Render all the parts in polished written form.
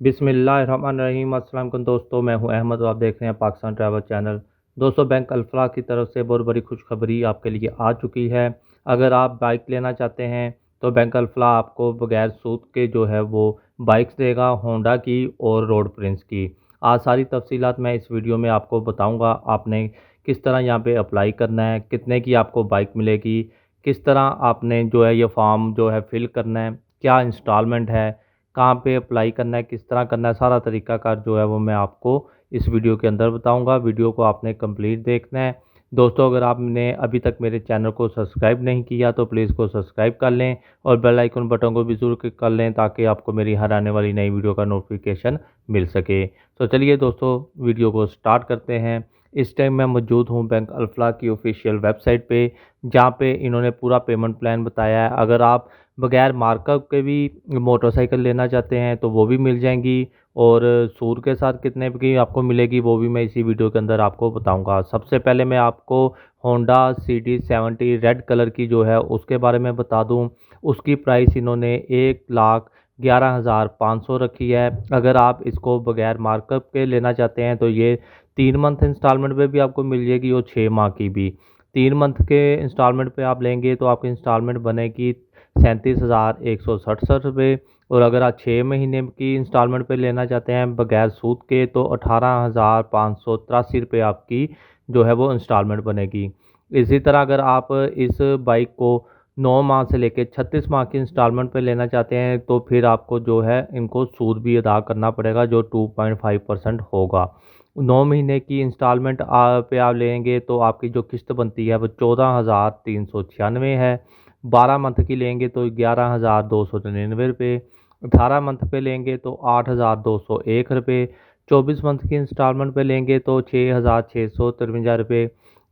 बिस्मिल्लाहिर्रहमानिर्रहीम। अस्सलाम वालेकुम दोस्तों, मैं हूं अहमद और आप देख रहे हैं पाकिस्तान ट्रैवल चैनल। दोस्तों, बैंक अल्फला की तरफ से बहुत बड़ी खुशखबरी आपके लिए आ चुकी है। अगर आप बाइक लेना चाहते हैं तो बैंक अल्फला आपको बगैर सूद के जो है वो बाइक्स देगा, होंडा की और रोड प्रिंस की। आज सारी तफसीलात मैं इस वीडियो में आपको बताऊंगा। आपने किस तरह यहाँ पे अप्लाई करना है, कितने की आपको बाइक मिलेगी, किस तरह आपने जो है ये फॉर्म जो है फिल करना है, क्या इंस्टॉलमेंट है, कहाँ पे अप्लाई करना है, किस तरह करना है, सारा तरीक़ाकार जो है वो मैं आपको इस वीडियो के अंदर बताऊंगा। वीडियो को आपने कंप्लीट देखना है। दोस्तों, अगर आपने अभी तक मेरे चैनल को सब्सक्राइब नहीं किया तो प्लीज़ को सब्सक्राइब कर लें और बेल आइकन बटन को भी ज़रूर क्लिक कर लें ताकि आपको मेरी हर आने वाली नई वीडियो का नोटिफिकेशन मिल सके। तो चलिए दोस्तों, वीडियो को स्टार्ट करते हैं। इस टाइम मैं मौजूद हूँ बैंक अल्फला की ऑफिशियल वेबसाइट पे, जहाँ पे इन्होंने पूरा पेमेंट प्लान बताया है। अगर आप बगैर मार्कअप के भी मोटरसाइकिल लेना चाहते हैं तो वो भी मिल जाएंगी, और सूद के साथ कितने की आपको मिलेगी वो भी मैं इसी वीडियो के अंदर आपको बताऊंगा। सबसे पहले मैं आपको होंडा CD70 रेड कलर की जो है उसके बारे में बता दूं। उसकी प्राइस इन्होंने 1,11,500 रखी है। अगर आप इसको बगैर मार्कअप के लेना चाहते हैं तो ये 3 मंथ इंस्टॉलमेंट पे भी आपको मिल जाएगी और 6 माह की भी। 3 मंथ के इंस्टॉलमेंट पे आप लेंगे तो आपकी इंस्टॉलमेंट बनेगी 37,167 रुपये। और अगर आप 6 महीने की इंस्टॉलमेंट पे लेना चाहते हैं बगैर सूद के तो 18,583 रुपये आपकी जो है वो इंस्टॉलमेंट बनेगी। इसी तरह अगर आप इस बाइक को 9 माह से लेकर 36 माह की इंस्टॉलमेंट पे लेना चाहते हैं तो फिर आपको जो है इनको सूद भी अदा करना पड़ेगा जो 2.5% होगा। 9 महीने की इंस्टॉलमेंट पे आप लेंगे तो आपकी जो किस्त बनती है वो 14,396 है। 12 मंथ की लेंगे तो 11,299 रुपये। 18 मंथ पे लेंगे तो 8,201 रुपये। 24 मंथ की इंस्टॉलमेंट पे लेंगे तो 6,653 रुपये।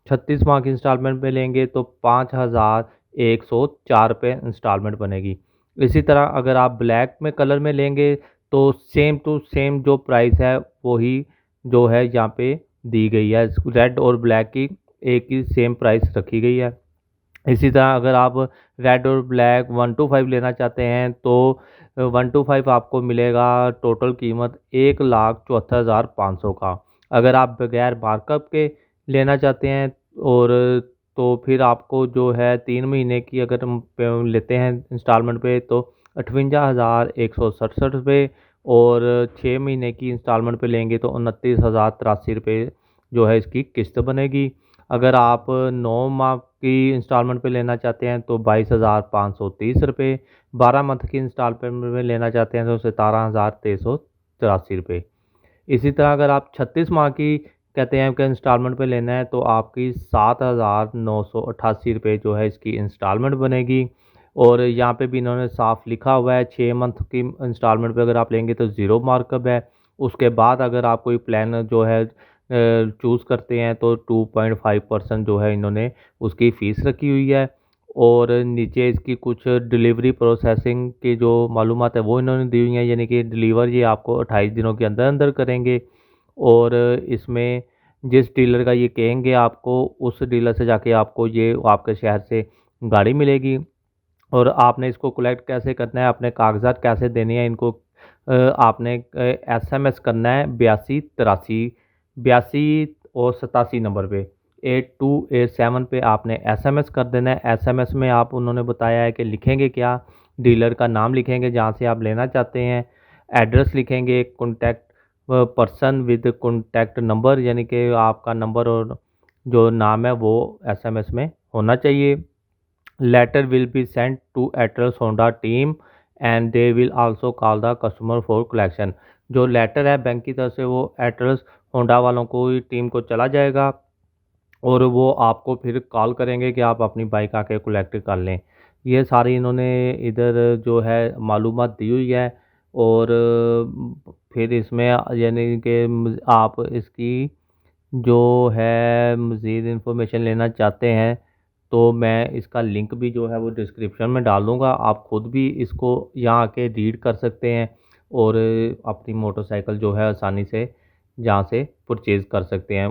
36 माह की इंस्टॉलमेंट पे लेंगे तो 5,104 रुपये इंस्टॉलमेंट बनेगी। इसी तरह अगर आप ब्लैक में कलर में लेंगे तो सेम टू सेम जो प्राइस है वही जो है यहाँ पे दी गई है। रेड और ब्लैक की एक ही सेम प्राइस रखी गई है। इसी तरह अगर आप रेड और ब्लैक 125 लेना चाहते हैं तो 125 आपको मिलेगा टोटल कीमत 1,74,500 का। अगर आप बगैर मार्कअप के लेना चाहते हैं और तो फिर आपको जो है 3 महीने की अगर हम लेते हैं इंस्टॉलमेंट पे तो 58,167 रुपये। और 6 महीने की इंस्टॉलमेंट पे लेंगे तो 29,083 रुपये जो है इसकी किस्त बनेगी। अगर आप 9 माह की इंस्टॉलमेंट पे लेना चाहते हैं तो 22,530 रुपये। 12 मंथ की इंस्टॉलमेंट में लेना चाहते हैं तो 17,384 रुपये। इसी तरह अगर आप 36 माह की कहते हैं कि इंस्टॉलमेंट पे लेना है तो आपकी 7,988 रुपये जो है इसकी इंस्टॉलमेंट बनेगी। और यहाँ पे भी इन्होंने साफ लिखा हुआ है 6 मंथ की इंस्टॉलमेंट पे अगर आप लेंगे तो ज़ीरो मार्कअप है। उसके बाद अगर आप कोई प्लान जो है चूज़ करते हैं तो 2.5% जो है इन्होंने उसकी फ़ीस रखी हुई है। और नीचे इसकी कुछ डिलीवरी प्रोसेसिंग की जो मालूमात है वो इन्होंने दी हुई हैं, यानी कि डिलीवर ये आपको 28 दिनों के अंदर अंदर करेंगे। और इसमें जिस डीलर का ये कहेंगे आपको उस डीलर से जाके आपको ये आपके शहर से गाड़ी मिलेगी। और आपने इसको कलेक्ट कैसे करना है, अपने कागजात कैसे देने हैं इनको, आपने SMS करना है 8283 82 और 87 नंबर पे 8287 पे आपने SMS कर देना है। SMS में आप उन्होंने बताया है कि लिखेंगे क्या, डीलर का नाम लिखेंगे जहाँ से आप लेना चाहते हैं, एड्रेस लिखेंगे, contact person with contact number, यानी कि आपका नंबर और जो नाम है वो SMS में होना चाहिए। Letter will be sent to Atlas Honda team and they will also call the customer for collection. जो लेटर है बैंक की तरफ से वो एटलस होंडा वालों को टीम को चला जाएगा और वो आपको फिर कॉल करेंगे कि आप अपनी बाइक आके कलेक्ट कर लें। ये सारी इन्होंने इधर जो है मालूमात दी हुई है। और फिर इसमें यानी कि आप इसकी जो है मज़ीद इन्फॉर्मेशन लेना चाहते हैं तो मैं इसका लिंक भी जो है वो डिस्क्रिप्शन में डाल दूँगा। आप खुद भी इसको यहाँ आके रीड कर सकते हैं और अपनी मोटरसाइकिल जो है आसानी से जहाँ से परचेज़ कर सकते हैं,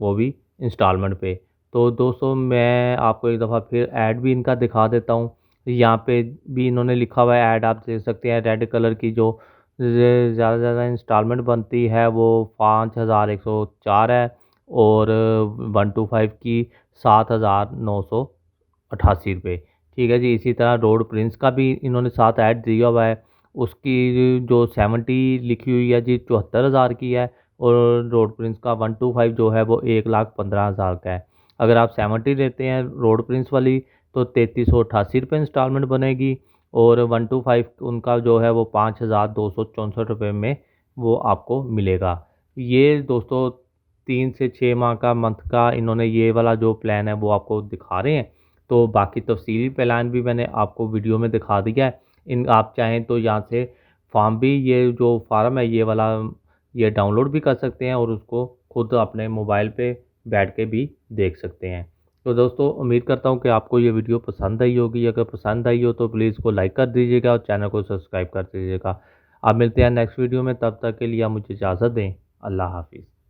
वो भी इंस्टॉलमेंट पे। तो दोस्तों, मैं आपको एक दफ़ा फिर ऐड भी इनका दिखा देता हूँ। यहाँ पे भी इन्होंने लिखा हुआ है, ऐड आप देख सकते हैं रेड कलर की जो ज़्यादा से ज़्यादा इंस्टॉलमेंट बनती है वो 5104 है, और 125 की 7,988 रुपये। ठीक है जी। इसी तरह रोड प्रिंस का भी इन्होंने साथ ऐड दिया हुआ है, उसकी जो 70 लिखी हुई है जी 74,000 की है, और रोड प्रिंस का 125 जो है वो 1,15,000 का है। अगर आप 70 लेते हैं रोड प्रिंस वाली तो 3,388 रुपये इंस्टॉलमेंट बनेगी, और 125 उनका जो है वो 5,264 रुपये में वो आपको मिलेगा। ये दोस्तों 3 से 6 माह का मंथ का इन्होंने ये वाला जो प्लान है वो आपको दिखा रहे हैं। तो बाकी तफ़सीली प्लान भी मैंने आपको वीडियो में दिखा दिया है। इन आप चाहें तो यहाँ से फॉर्म भी, ये जो फार्म है ये वाला, ये डाउनलोड भी कर सकते हैं और उसको खुद अपने मोबाइल पे बैठ के भी देख सकते हैं। तो दोस्तों उम्मीद करता हूँ कि आपको ये वीडियो पसंद आई होगी। अगर पसंद आई हो तो प्लीज़ इसको लाइक कर दीजिएगा और चैनल को सब्सक्राइब कर दीजिएगा। आप मिलते हैं नेक्स्ट वीडियो में, तब तक के लिए आप मुझे इजाज़त दें। अल्लाह हाफ़िज़।